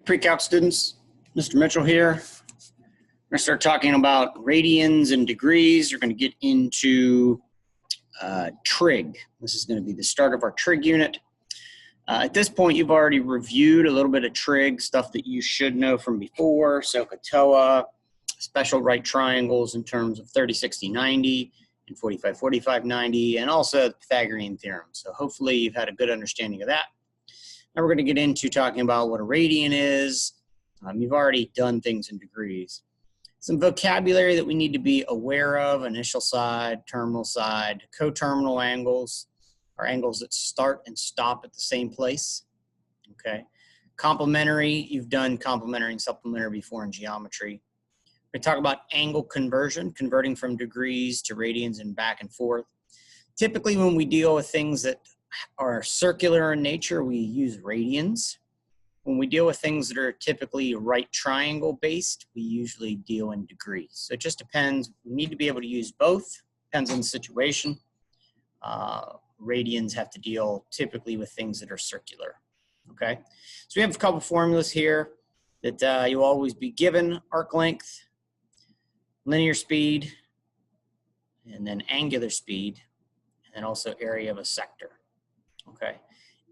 Pre-calc students, Mr. Mitchell here. We're going to start talking about radians and degrees. We're going to get into trig. This is going to be the start of our trig unit. At this point, you've already reviewed a little bit of trig, stuff that you should know from before, SOHCAHTOA, special right triangles in terms of 30, 60, 90, and 45, 45, 90, and also the Pythagorean theorem. So hopefully you've had a good understanding of that. Now we're going to get into talking about what a radian is. You've already done things in degrees. Some vocabulary that we need to be aware of: initial side, terminal side, coterminal angles are angles that start and stop at the same place. Okay. Complementary, you've done complementary and supplementary before in geometry. We talk about angle conversion, converting from degrees to radians and back and forth. Typically when we deal with things that are circular in nature, we use radians. When we deal with things that are typically right triangle based, we usually deal in degrees. So it just depends. We need to be able to use both. Depends on the situation. Radians have to deal typically with things that are circular. Okay, so we have a couple formulas here that you'll always be given: arc length, linear speed, and then angular speed, and also area of a sector. Okay,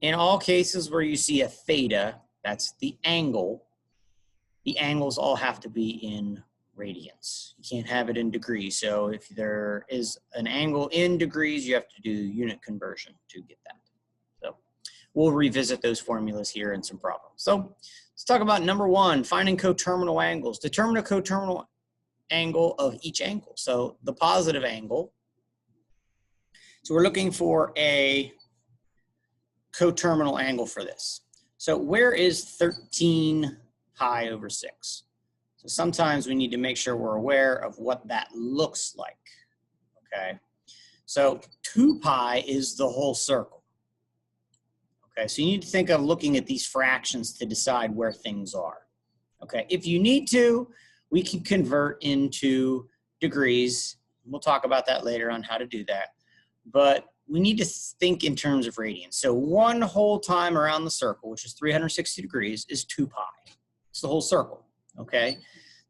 in all cases where you see a theta, that's the angle. The angles all have to be in radians. You can't have it in degrees. So if there is an angle in degrees, you have to do unit conversion to get that. So we'll revisit those formulas here in some problems. So let's talk about number one, finding coterminal angles. Determine a coterminal angle of each angle. So the positive angle. So we're looking for a coterminal angle for this. So where is 13 pi over 6? So sometimes we need to make sure we're aware of what that looks like. Okay, so 2 pi is the whole circle. Okay, so you need to think of looking at these fractions to decide where things are. Okay, if you need to, we can convert into degrees. We'll talk about that later on how to do that. But we need to think in terms of radians. So one whole time around the circle, which is 360 degrees, is 2 pi. It's the whole circle, okay?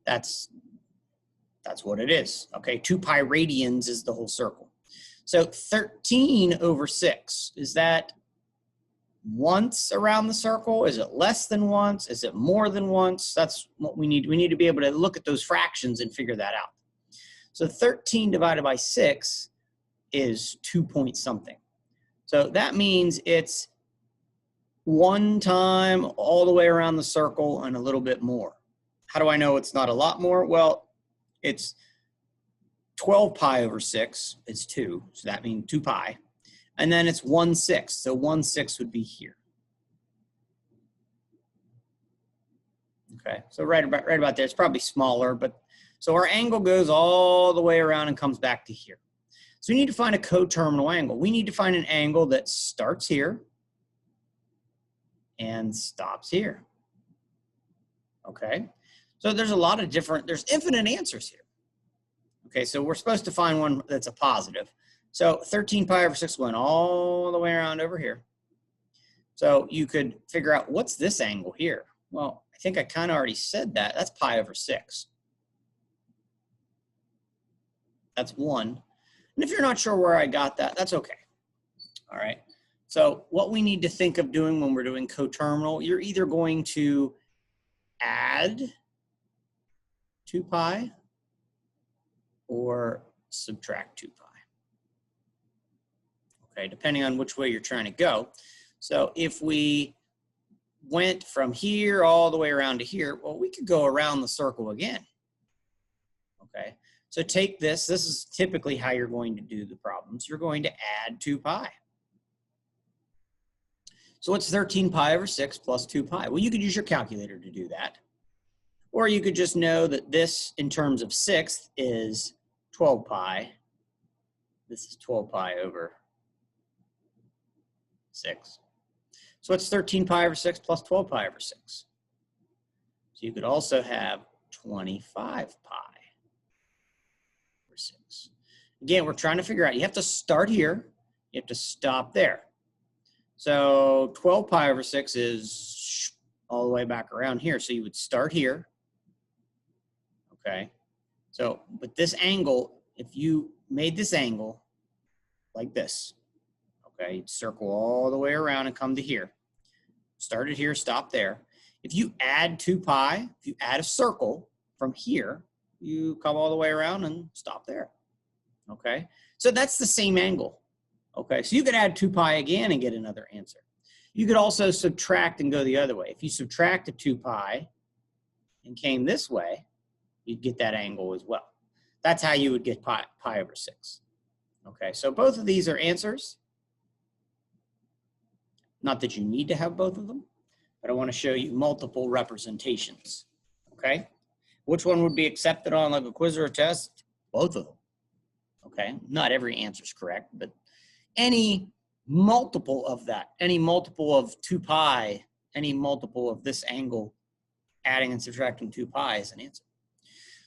That's what it is, okay? 2 pi radians is the whole circle. So 13 over 6, is that once around the circle? Is it less than once? Is it more than once? That's what we need. We need to be able to look at those fractions and figure that out. So 13 divided by 6 is 2 point something. So that means it's one time all the way around the circle and a little bit more. How do I know it's not a lot more? Well, it's 12 pi over 6. It's 2. So that means 2 pi. And then it's 1/6. So 1/6 would be here. Okay, so right about there. It's probably smaller, but so our angle goes all the way around and comes back to here. So we need to find a coterminal angle. We need to find an angle that starts here and stops here. Okay, so there's a lot of there's infinite answers here. Okay, so we're supposed to find one that's a positive. So 13 pi over 6 went all the way around over here. So you could figure out, what's this angle here? Well, I think I kind of already said that. That's pi over 6. That's 1. And if you're not sure where I got that, that's okay. All right. So what we need to think of doing when we're doing coterminal, you're either going to add 2 pi or subtract 2 pi. Okay, depending on which way you're trying to go. So if we went from here all the way around to here, well, we could go around the circle again. Okay. So take this. This is typically how you're going to do the problems. You're going to add 2 pi. So what's 13 pi over 6 plus 2 pi? Well, you could use your calculator to do that. Or you could just know that this, in terms of sixth, is 12 pi. This is 12 pi over 6. So what's 13 pi over 6 plus 12 pi over 6? So you could also have 25 pi. 6. Again, we're trying to figure out, you have to start here, you have to stop there. So 12 pi over 6 is all the way back around here. So you would start here, okay? So, but this angle, if you made this angle like this, okay, you'd circle all the way around and come to here. Started here, stop there. If you add 2 pi, if you add a circle from here, you come all the way around and stop there, okay? So that's the same angle, okay? So you could add 2 pi again and get another answer. You could also subtract and go the other way. If you subtracted 2 pi and came this way, you'd get that angle as well. That's how you would get pi over 6. Okay, so both of these are answers. Not that you need to have both of them, but I want to show you multiple representations. Okay, which one would be accepted on like a quiz or a test? Both of them. Okay, not every answer is correct, but any multiple of that, any multiple of 2 pi, any multiple of this angle, adding and subtracting 2 pi is an answer.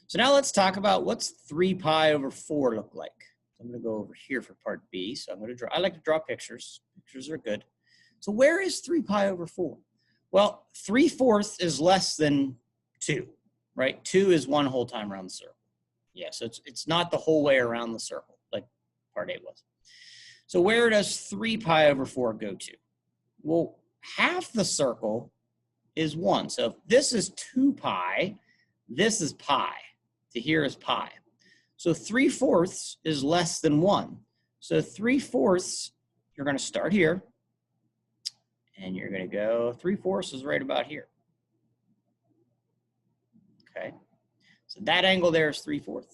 So now let's talk about what's 3 pi over 4 look like. So I'm going to go over here for part B. So I'm going to draw, I like to draw pictures. Pictures are good. So where is 3 pi over 4? Well, 3/4 is less than 2, right? 2 is 1 whole time around the circle. Yeah, so it's not the whole way around the circle like part A was. So where does 3 pi over 4 go to? Well, half the circle is 1. So if this is 2 pi, this is pi. To here is pi. So 3/4 is less than 1. So 3/4, you're going to start here. And you're going to go 3/4 is right about here. Okay. So that angle there is 3/4.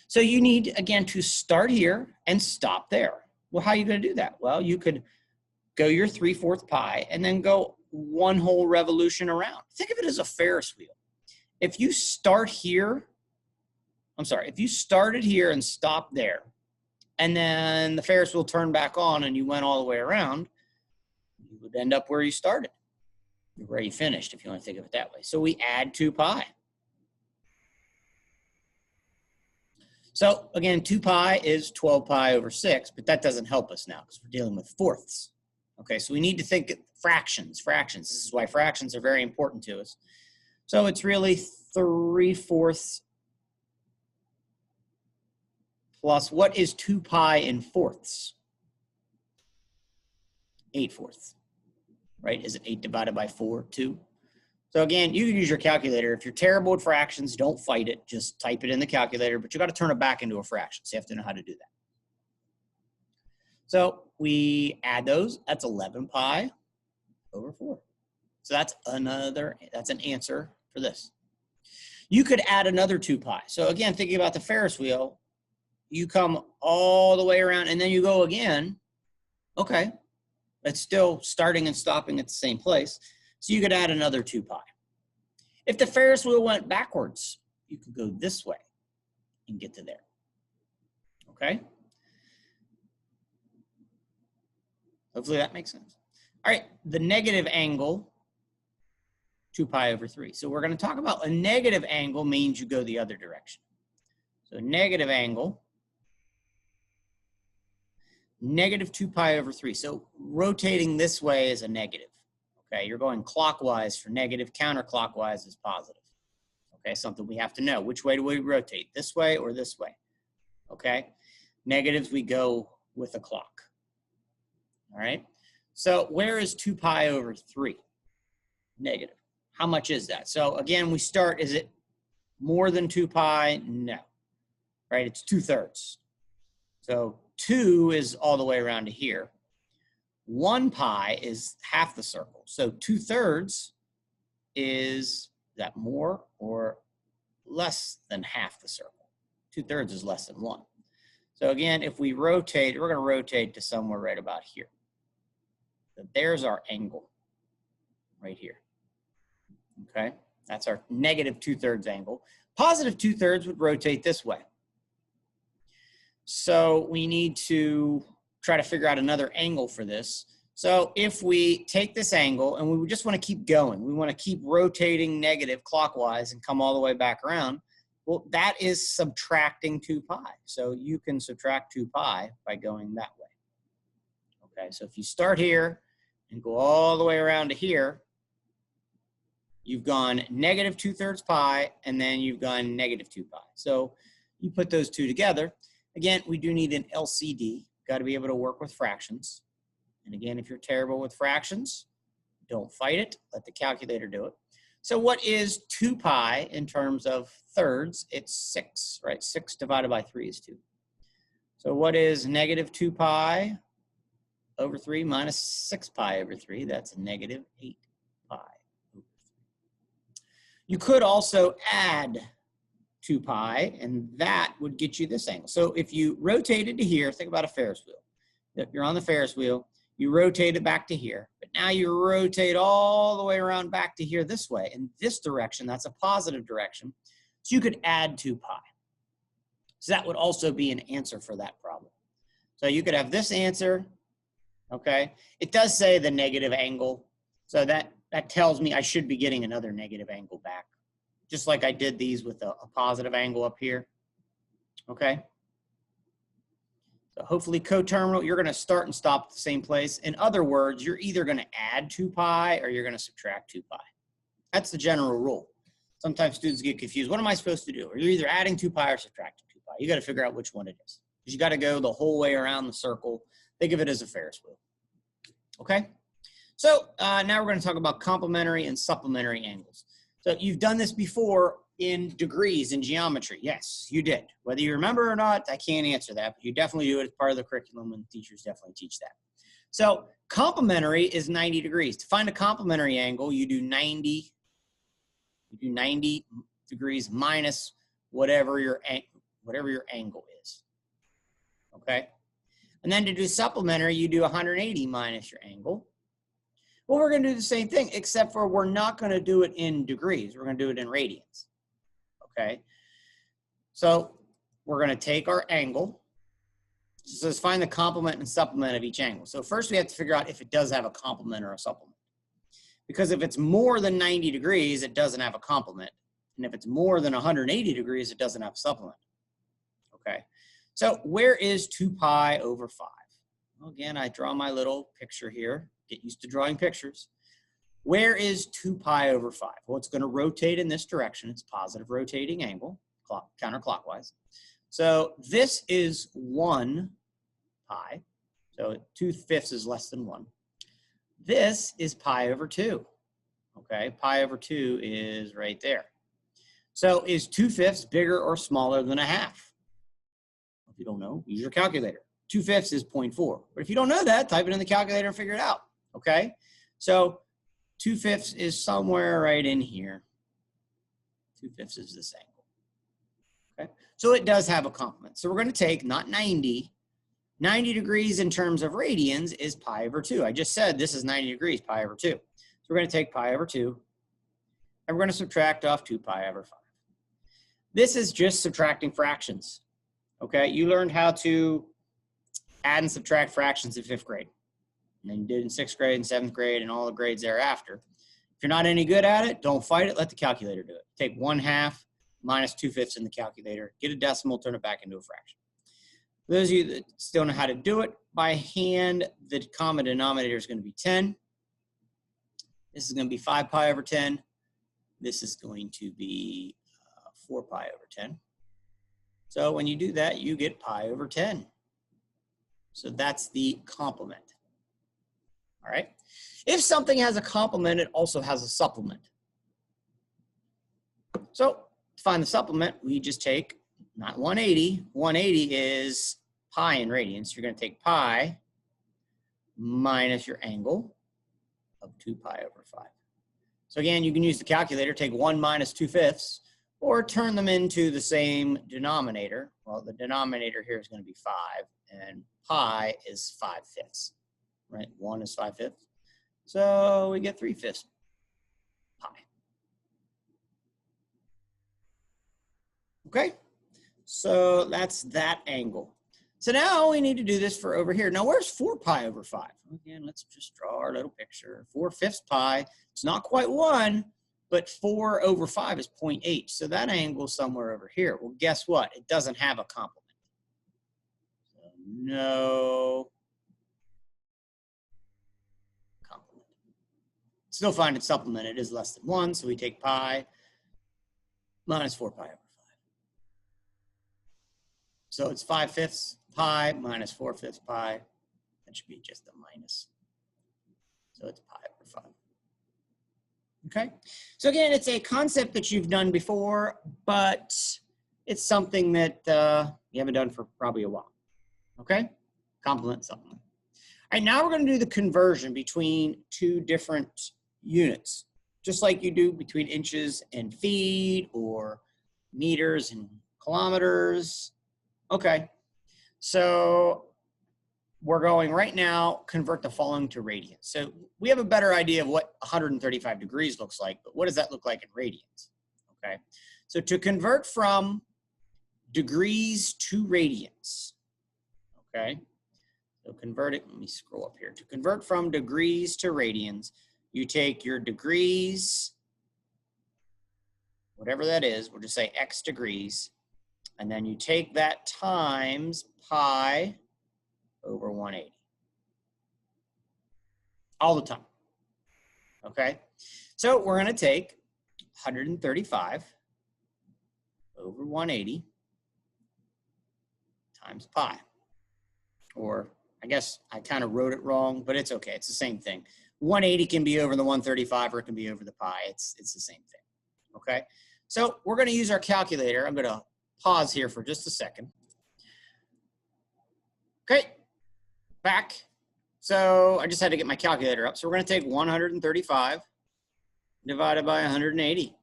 So you need, again, to start here and stop there. Well, how are you going to do that? Well, you could go your 3/4 pi and then go 1 whole revolution around. Think of it as a Ferris wheel. If you start here, if you started here and stopped there, and then the Ferris wheel turned back on and you went all the way around, you would end up where you started, where you finished, if you want to think of it that way. So we add 2 pi. So again, 2 pi is 12 pi over 6, but that doesn't help us now because we're dealing with fourths. Okay, so we need to think fractions. This is why fractions are very important to us. So it's really 3/4 plus, what is 2 pi in fourths? 8/4, right? Is it 8 divided by 4, 2? So again, you can use your calculator. If you're terrible at fractions, don't fight it. Just type it in the calculator, but you got to turn it back into a fraction. So you have to know how to do that. So we add those. That's 11 pi over 4. So that's an answer for this. You could add another 2 pi. So again, thinking about the Ferris wheel, you come all the way around and then you go again. Okay, it's still starting and stopping at the same place. So you could add another 2 pi. If the Ferris wheel went backwards, you could go this way and get to there. Okay? Hopefully that makes sense. All right, the negative angle, 2 pi over 3. So we're going to talk about a negative angle means you go the other direction. So negative angle, negative 2 pi over 3. So rotating this way is a negative. Okay, you're going clockwise for negative, counterclockwise is positive. Okay, something we have to know. Which way do we rotate? This way or this way? Okay, negatives we go with a clock. All right, so where is 2 pi over 3? Negative. How much is that? So again, we start, is it more than 2 pi? No, right? It's 2/3. So 2 is all the way around to here. 1 pi is half the circle. So 2/3 is that more or less than half the circle? 2/3 is less than 1. So again, if we rotate, we're going to rotate to somewhere right about here. So there's our angle right here. Okay, that's our negative 2/3 angle. Positive 2/3 would rotate this way. So we need to try to figure out another angle for this. So if we take this angle and we just want to keep going, we want to keep rotating negative clockwise and come all the way back around, well, that is subtracting 2 pi. So you can subtract 2 pi by going that way. Okay, so if you start here and go all the way around to here, you've gone negative 2/3 pi, and then you've gone negative 2 pi. So you put those two together. Again, we do need an LCD. Got to be able to work with fractions. And again, if you're terrible with fractions, don't fight it. Let the calculator do it. So what is 2 pi in terms of thirds? It's 6, right? 6 divided by 3 is 2. So what is negative 2 pi over 3 minus 6 pi over 3? That's negative 8 pi over 3. You could also add 2 pi, and that would get you this angle. So if you rotated to here, think about a Ferris wheel. If you're on the Ferris wheel, you rotate it back to here, but now you rotate all the way around back to here this way. In this direction, that's a positive direction. So you could add 2 pi. So that would also be an answer for that problem. So you could have this answer, okay? It does say the negative angle, so that tells me I should be getting another negative angle back, just like I did these with a positive angle up here, okay? So hopefully coterminal, you're gonna start and stop at the same place. In other words, you're either gonna add 2 pi or you're gonna subtract 2 pi. That's the general rule. Sometimes students get confused. What am I supposed to do? Or you're either adding 2 pi or subtracting 2 pi. You gotta figure out which one it is. Because you gotta go the whole way around the circle. Think of it as a Ferris wheel, okay? So now we're gonna talk about complementary and supplementary angles. So you've done this before in degrees in geometry. Yes, you did. Whether you remember or not, I can't answer that, but you definitely do it as part of the curriculum, and teachers definitely teach that. So complementary is 90 degrees. To find a complementary angle, you do 90 degrees minus whatever your angle is, okay? And then to do supplementary, you do 180 minus your angle. Well, we're going to do the same thing, except for we're not going to do it in degrees. We're going to do it in radians, okay? So we're going to take our angle. So let's find the complement and supplement of each angle. So first we have to figure out if it does have a complement or a supplement. Because if it's more than 90 degrees, it doesn't have a complement. And if it's more than 180 degrees, it doesn't have a supplement, okay? So where is 2 pi over 5? Well, again, I draw my little picture here. Get used to drawing pictures. Where is 2 pi over 5? Well, it's going to rotate in this direction. It's positive rotating angle, counterclockwise. So this is 1 pi. So 2/5 is less than 1. This is pi over 2. Okay, pi over 2 is right there. So is 2/5 bigger or smaller than a half? If you don't know, use your calculator. 2/5 is 0.4. But if you don't know that, type it in the calculator and figure it out. Okay, so 2/5 is somewhere right in here. 2/5 is this angle. Okay, so it does have a complement. So we're going to take not 90. 90 degrees in terms of radians is pi over 2. I just said this is 90 degrees, pi over 2. So we're going to take pi over 2, and we're going to subtract off 2 pi over 5. This is just subtracting fractions. Okay, you learned how to add and subtract fractions in 5th grade. And then you did in 6th grade and 7th grade and all the grades thereafter. If you're not any good at it, don't fight it. Let the calculator do it. Take 1/2 minus 2/5 in the calculator. Get a decimal, turn it back into a fraction. For those of you that still know how to do it by hand, the common denominator is going to be 10. This is going to be 5 pi over 10. This is going to be 4 pi over 10. So when you do that, you get pi over 10. So that's the complement. All right. If something has a complement, it also has a supplement. So to find the supplement, we just take not 180. 180 is pi in radians. You're going to take pi minus your angle of 2 pi over 5. So again, you can use the calculator, take 1 minus 2/5, or turn them into the same denominator. Well, the denominator here is going to be 5, and pi is 5/5. Right? 1 is 5/5. So we get 3/5 pi. Okay? So that's that angle. So now we need to do this for over here. Now where's 4 pi over 5? Again, let's just draw our little picture. 4/5 pi. It's not quite 1, but 4 over 5 is 0.8. So that angle is somewhere over here. Well, guess what? It doesn't have a complement. So no. Still find it supplemented is less than 1, so we take pi minus 4 pi over 5. So it's 5/5 pi minus 4/5 pi. That should be just a minus. So it's pi over 5. Okay, so again, it's a concept that you've done before, but it's something that you haven't done for probably a while. Okay, complement supplement. All right, now we're going to do the conversion between two different units, just like you do between inches and feet or meters and kilometers. Okay, so we're going right now, convert the following to radians. So we have a better idea of what 135 degrees looks like, but what does that look like in radians? Okay, so to convert from degrees to radians, okay, so convert it, let me scroll up here. To convert from degrees to radians, you take your degrees, whatever that is, we'll just say X degrees, and then you take that times pi over 180. All the time. Okay? So we're going to take 135 over 180 times pi. Or I guess I kind of wrote it wrong, but it's okay. It's the same thing. 180 can be over the 135 or it can be over the pi. It's the same thing. Okay? So we're going to use our calculator. I'm going to pause here for just a second. Okay. Back. So I just had to get my calculator up. So we're going to take 135 divided by 180.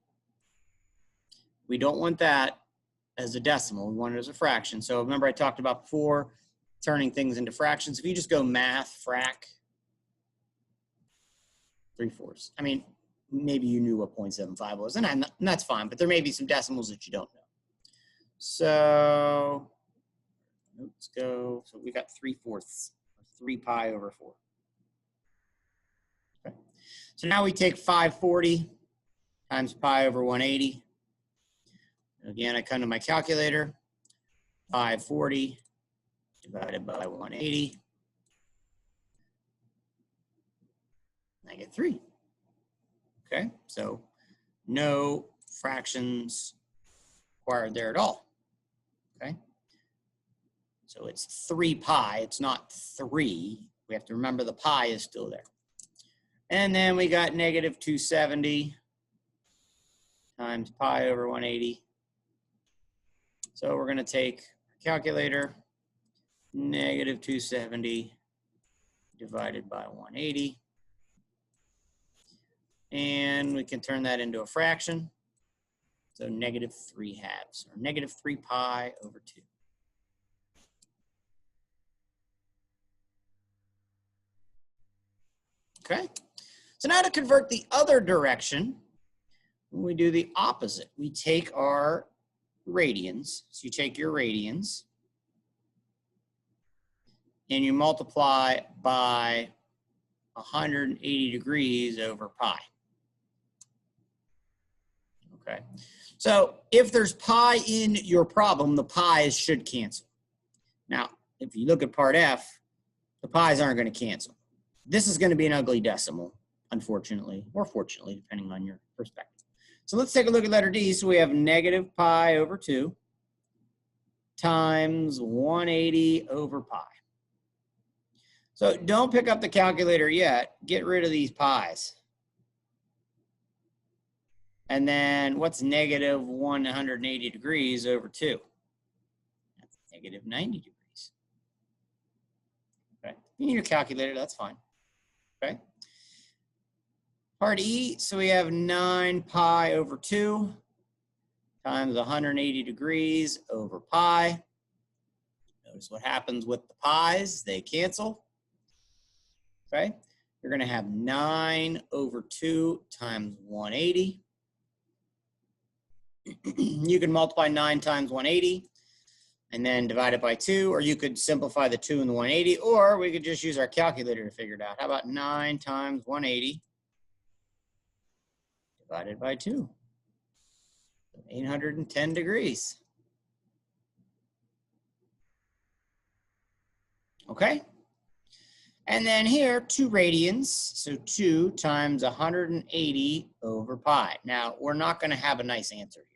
We don't want that as a decimal. We want it as a fraction. So remember I talked about before turning things into fractions. If you just go math, frac, 3/4. I mean, maybe you knew what 0.75 was, and that's fine, but there may be some decimals that you don't know. So let's go. So we got 3/4, 3 pi over 4. Okay. So now we take 540 times pi over 180. Again, I come to my calculator. 540 divided by 180. I get 3. Okay, so no fractions required there at all. Okay, so it's 3 pi. It's not 3. We have to remember the pi is still there. And then we got negative 270 times pi over 180. So we're going to take our calculator, negative 270 divided by 180. And we can turn that into a fraction. So negative 3/2, or negative 3 pi over 2. Okay, so now to convert the other direction, we do the opposite. We take our radians. So you take your radians and you multiply by 180 degrees over pi. Okay, so if there's pi in your problem, the pi's should cancel. Now, if you look at part F, the pi's aren't going to cancel. This is going to be an ugly decimal, unfortunately, or fortunately, depending on your perspective. So let's take a look at letter D. So we have negative pi over 2 times 180 over pi. So don't pick up the calculator yet. Get rid of these pi's. And then what's negative 180 degrees over 2? That's negative 90 degrees. Okay, you need your calculator, that's fine. Okay. Part E, so we have 9 pi over 2 times 180 degrees over pi. Notice what happens with the pi's, they cancel. Okay, you're going to have 9 over 2 times 180. You can multiply 9 times 180 and then divide it by 2, or you could simplify the 2 and the 180, or we could just use our calculator to figure it out. How about 9 times 180 divided by 2? 810 degrees. Okay? And then here, 2 radians, so 2 times 180 over pi. Now, we're not going to have a nice answer here.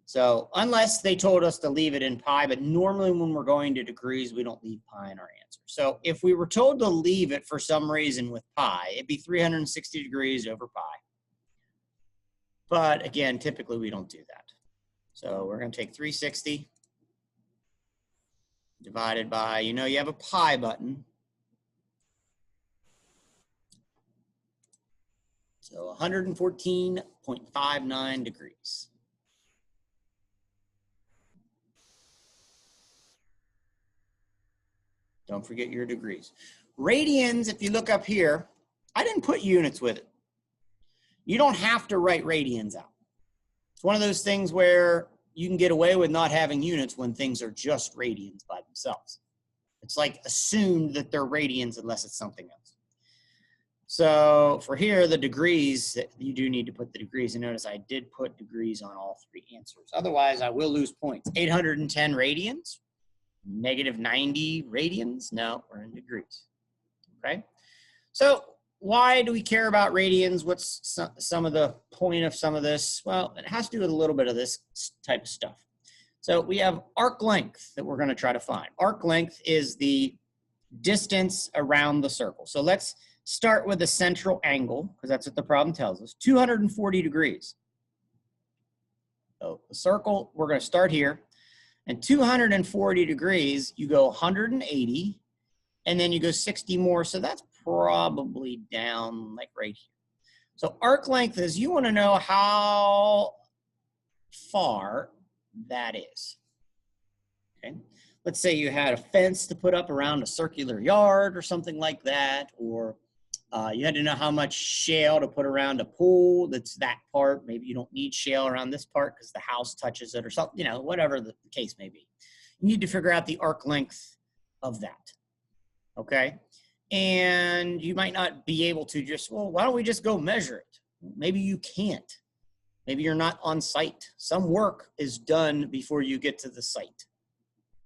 So unless they told us to leave it in pi, but normally when we're going to degrees, we don't leave pi in our answer. So if we were told to leave it for some reason with pi, it'd be 360 degrees over pi. But again, typically we don't do that. So we're going to take 360 divided by, you know, you have a pi button. So 114.59 degrees. Don't forget your degrees. Radians, if you look up here, I didn't put units with it. You don't have to write radians out. It's one of those things where you can get away with not having units when things are just radians by themselves. It's like assumed that they're radians unless it's something else. So for here, the degrees, you do need to put the degrees. And notice I did put degrees on all 3 answers. Otherwise, I will lose points. 810 radians, negative 90 radians. No, we're in degrees. Okay. So why do we care about radians? What's some of the point of some of this? Well, it has to do with a little bit of this type of stuff. So we have arc length that we're going to try to find. Arc length is the distance around the circle. So let's start with the central angle, because that's what the problem tells us, 240 degrees. So the circle, we're going to start here. And 240 degrees, you go 180, and then you go 60 more. So that's probably down like right here. So arc length is you want to know how far that is. Okay. Let's say you had a fence to put up around a circular yard or something like that, or you had to know how much shale to put around a pool that's that part. Maybe you don't need shale around this part because the house touches it or something, you know, whatever the case may be. You need to figure out the arc length of that, okay? And you might not be able to just, well, why don't we just go measure it? Maybe you can't. Maybe you're not on site. Some work is done before you get to the site,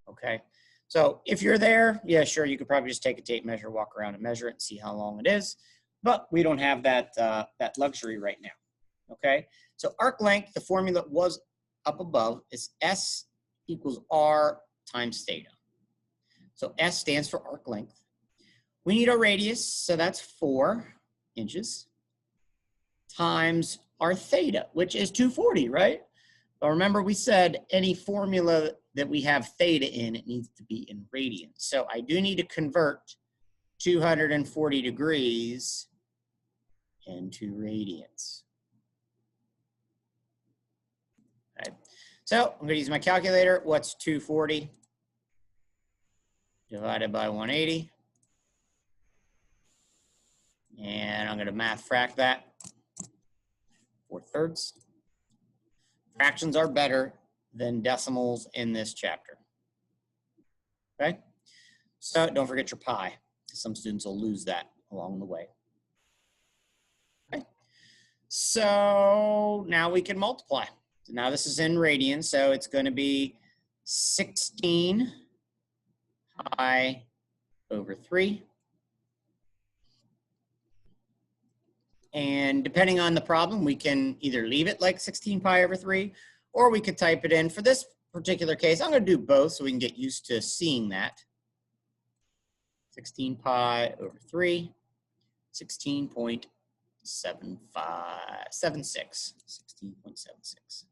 okay? So if you're there, yeah, sure, you could probably just take a tape measure, walk around and measure it and see how long it is. But we don't have that, that luxury right now, okay? So arc length, the formula was up above, is S equals R times theta. So S stands for arc length. We need a radius, so that's 4 inches, times our theta, which is 240, right? But remember we said any formula that we have theta in, it needs to be in radians. So I do need to convert 240 degrees into radians. Okay. So I'm going to use my calculator. What's 240 divided by 180? And I'm going to math frac that. 4/3. Fractions are better than decimals in this chapter. Okay? So don't forget your pi. Some students will lose that along the way. Okay? So now we can multiply. So now this is in radians, so it's going to be 16 pi over 3. And depending on the problem, we can either leave it like 16 pi over 3, or we could type it in. For this particular case, I'm going to do both so we can get used to seeing that. 16 pi over 3, 16.76. 16.76.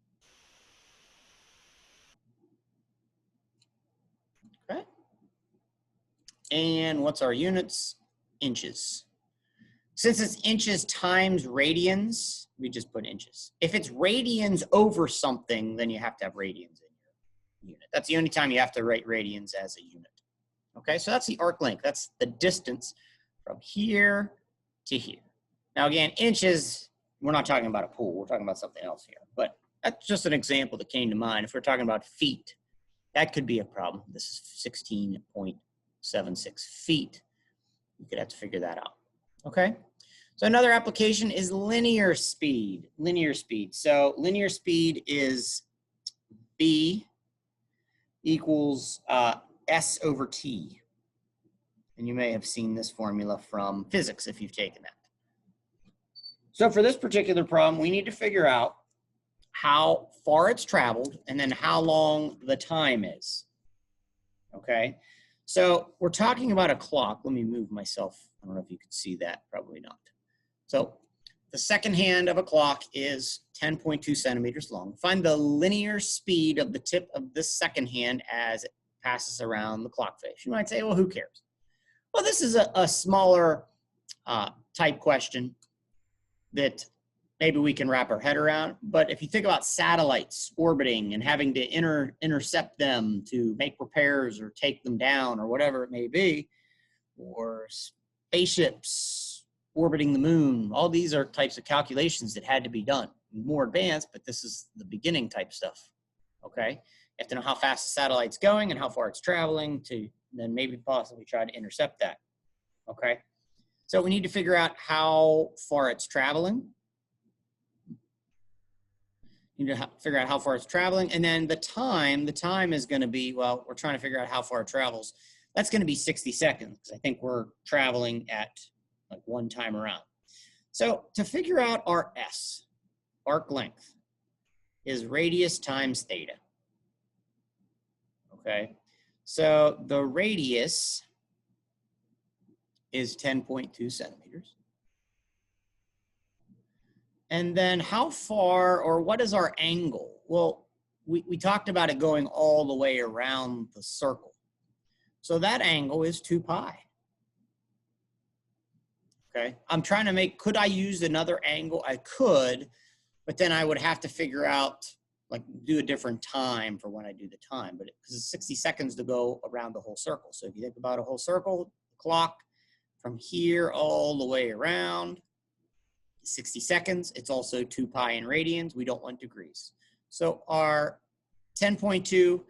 Okay. And what's our units? Inches. Since it's inches times radians, we just put inches. If it's radians over something, then you have to have radians in your unit. That's the only time you have to write radians as a unit. Okay, so that's the arc length. That's the distance from here to here. Now again, inches, we're not talking about a pool. We're talking about something else here. But that's just an example that came to mind. If we're talking about feet, that could be a problem. This is 16.76 feet. You could have to figure that out. Okay, so another application is linear speed. Linear speed. So linear speed is B equals S over T. And you may have seen this formula from physics if you've taken that. So for this particular problem, we need to figure out how far it's traveled and then how long the time is. Okay, so we're talking about a clock. Let me move myself. I don't know if you can see that, probably not. So the second hand of a clock is 10.2 centimeters long. Find the linear speed of the tip of this second hand as it passes around the clock face. You might say, well, who cares? Well, this is a smaller type question that maybe we can wrap our head around. But if you think about satellites orbiting and having to intercept them to make repairs or take them down or whatever it may be, or spaceships orbiting the moon, all these are types of calculations that had to be done. More advanced, but this is the beginning type stuff, okay? You have to know how fast the satellite's going and how far it's traveling to then maybe possibly try to intercept that, okay? So we need to figure out how far it's traveling. You need to figure out how far it's traveling. And then the time is going to be, well, we're trying to figure out how far it travels. That's going to be 60 seconds. I think we're traveling at like one time around. So to figure out our S, arc length, is radius times theta. Okay, so the radius is 10.2 centimeters. And then how far, or what is our angle? Well, we talked about it going all the way around the circle. So that angle is 2 pi. Okay, I'm trying to make, could I use another angle? I could, but then I would have to figure out, like do a different time for when I do the time, but because it's 60 seconds to go around the whole circle. So if you think about a whole circle, the clock from here all the way around, 60 seconds, it's also 2 pi in radians. We don't want degrees. So our 10.2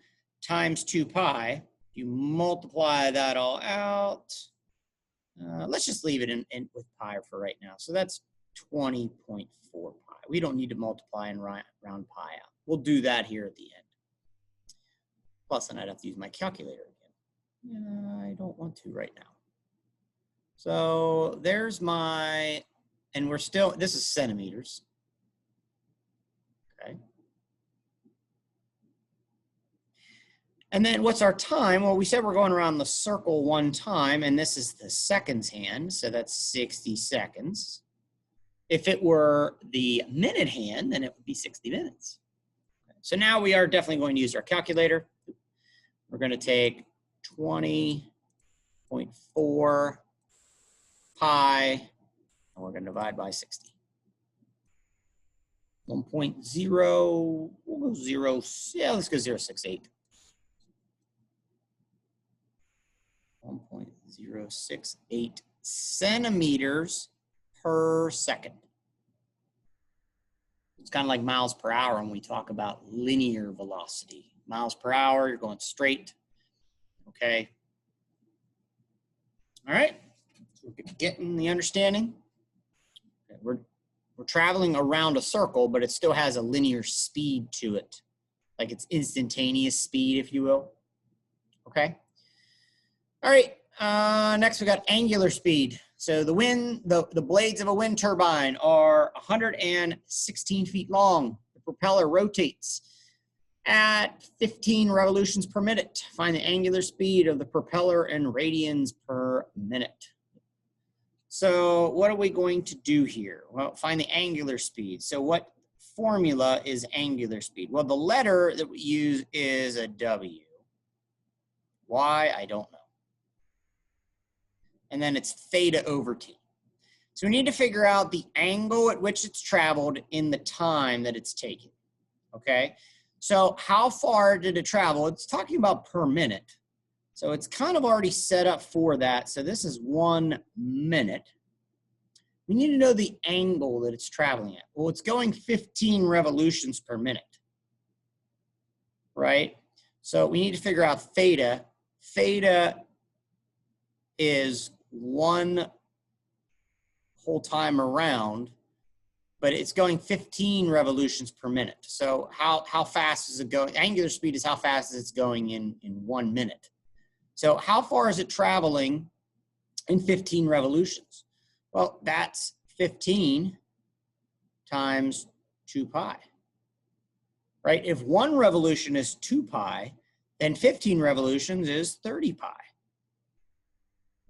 times 2 pi, you multiply that all out. Let's just leave it in with pi for right now. So that's 20.4 pi. We don't need to multiply and round pi out. We'll do that here at the end. Plus, then I'd have to use my calculator again. I don't want to right now. So there's my, and we're still, this is centimeters. Okay. And then what's our time? Well, we said we're going around the circle one time, and this is the seconds hand, so that's 60 seconds. If it were the minute hand, then it would be 60 minutes. So now we are definitely going to use our calculator. We're going to take 20.4 pi, and we're going to divide by 60. 1.0, we'll go 0, yeah, let's go 0.68. 1.068 centimeters per second. It's kind of like miles per hour when we talk about linear velocity. Miles per hour, you're going straight. Okay. All right. So we're getting the understanding. Okay. We're traveling around a circle, but it still has a linear speed to it. Like it's instantaneous speed, if you will. Okay. All right. Next, we got angular speed. So the blades of a wind turbine are 116 feet long. The propeller rotates at 15 revolutions per minute. Find the angular speed of the propeller in radians per minute. So what are we going to do here? Well, find the angular speed. So what formula is angular speed? Well, the letter that we use is a W. Why? I don't know. And then it's theta over t. So we need to figure out the angle at which it's traveled in the time that it's taken, okay? So how far did it travel? It's talking about per minute. So it's kind of already set up for that. So this is 1 minute. We need to know the angle that it's traveling at. Well, it's going 15 revolutions per minute, right? So we need to figure out theta. Theta is 1 whole time around, but it's going 15 revolutions per minute. So how fast is it going? Angular speed is how fast it's going in 1 minute. So how far is it traveling in 15 revolutions. Well, that's 15 times 2 pi, right? If one revolution is 2 pi, then 15 revolutions is 30 pi,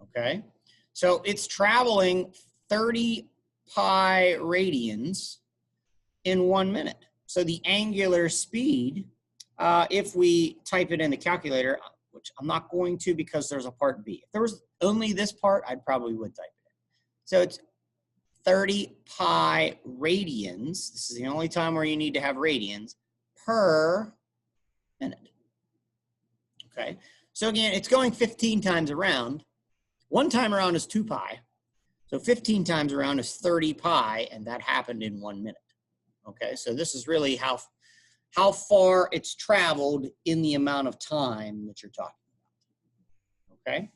okay? So it's traveling 30 pi radians in 1 minute. So the angular speed, if we type it in the calculator, which I'm not going to because there's a part B. If there was only this part, I probably would type it in. So it's 30 pi radians. This is the only time where you need to have radians per minute. Okay, so again, it's going 15 times around. One time around is 2 pi. So 15 times around is 30 pi, and that happened in 1 minute. Okay, so this is really how far it's traveled in the amount of time that you're talking about. Okay,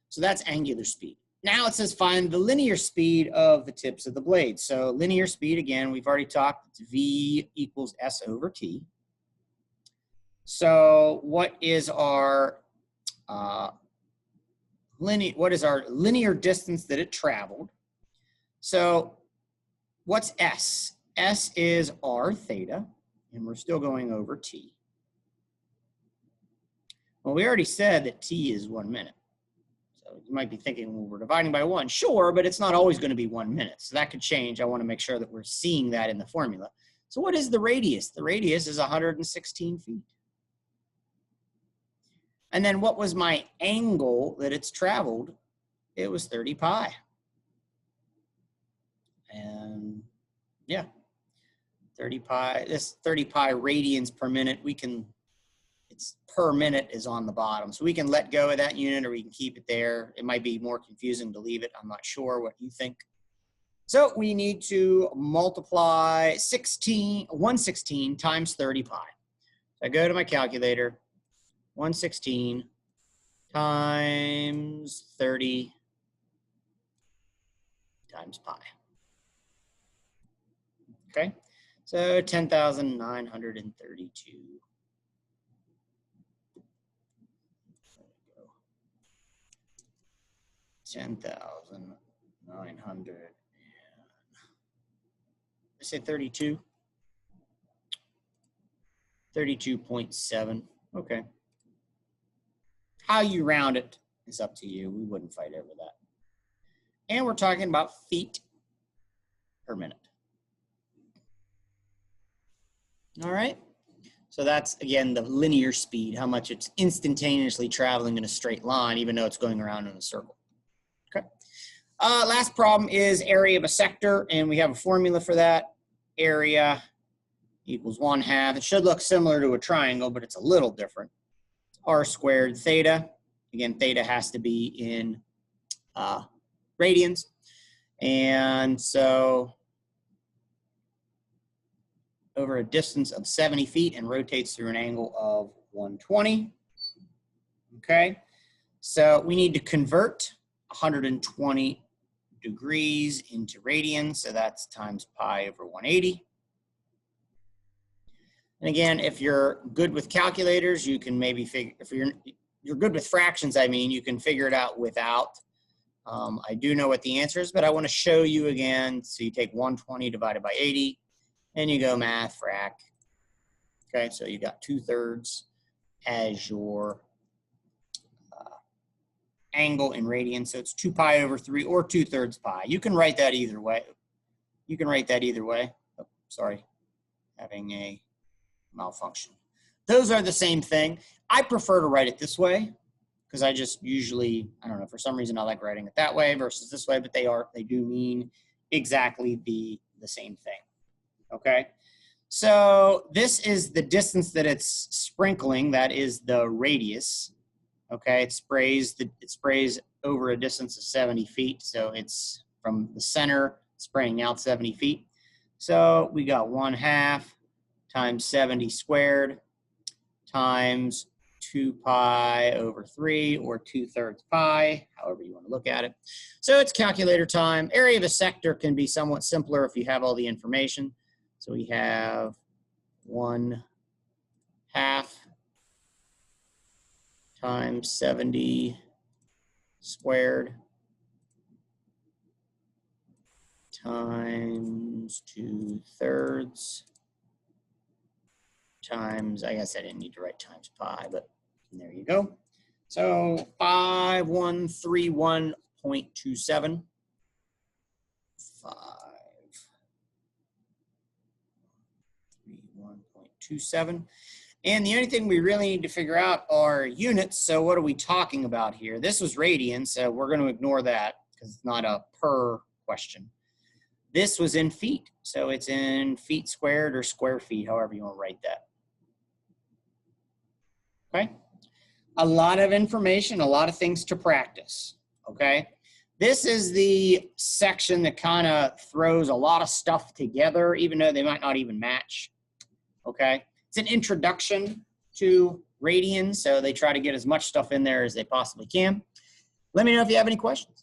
so that's angular speed. Now it says find the linear speed of the tips of the blade. So linear speed, again, we've already talked, it's V equals S over T. So what is our linear distance that it traveled? So what's S? S is R theta, and we're still going over T. Well, we already said that T is 1 minute. So you might be thinking, well, we're dividing by 1. Sure, but it's not always going to be 1 minute. So that could change. I want to make sure that we're seeing that in the formula. So what is the radius? The radius is 116 feet. And then what was my angle that it's traveled? It was 30 pi. And yeah, 30 pi, this 30 pi radians per minute, it's per minute is on the bottom. So we can let go of that unit or we can keep it there. It might be more confusing to leave it. I'm not sure what you think. So we need to multiply 116 times 30 pi. So I go to my calculator, 116 times 30 times pi. Okay, so 10,932. 10,900. I say 32. 32.7. Okay. How you round it is up to you. We wouldn't fight over that. And we're talking about feet per minute. All right. So that's, again, the linear speed, how much it's instantaneously traveling in a straight line, even though it's going around in a circle. Okay. Last problem is area of a sector, and we have a formula for that. Area equals 1/2. It should look similar to a triangle, but it's a little different. R squared theta. Again, theta has to be in radians. And so over a distance of 70 feet and rotates through an angle of 120. Okay, so we need to convert 120 degrees into radians, so that's times pi over 180. And again, if you're good with calculators, you can maybe figure, if you're good with fractions, I mean, you can figure it out without. I do know what the answer is, but I want to show you again. So you take 120 divided by 80, and you go math, frac. Okay, so you got 2/3 as your angle in radians. So it's 2 pi over 3 or 2/3 pi. You can write that either way. You can write that either way. Oh, sorry, having a malfunction. Those are the same thing. I prefer to write it this way because I just usually, I don't know, for some reason I like writing it that way versus this way, but they do mean exactly the same thing. Okay, so this is the distance that it's sprinkling. That is the radius. Okay, it sprays over a distance of 70 feet. So it's from the center spraying out 70 feet. So we got 1/2 times 70 squared times 2 pi over 3 or 2/3 pi, however you want to look at it. So it's calculator time. Area of a sector can be somewhat simpler if you have all the information. So we have 1/2 times 70 squared times 2/3 times, I guess I didn't need to write times pi, but there you go. So 5131.27. 531.27. And the only thing we really need to figure out are units. So what are we talking about here? This was radians, so we're going to ignore that because it's not a per question. This was in feet, so it's in feet squared or square feet, however you want to write that. Okay? A lot of information, a lot of things to practice, okay? This is the section that kind of throws a lot of stuff together, even though they might not even match, okay? It's an introduction to radians, so they try to get as much stuff in there as they possibly can. Let me know if you have any questions.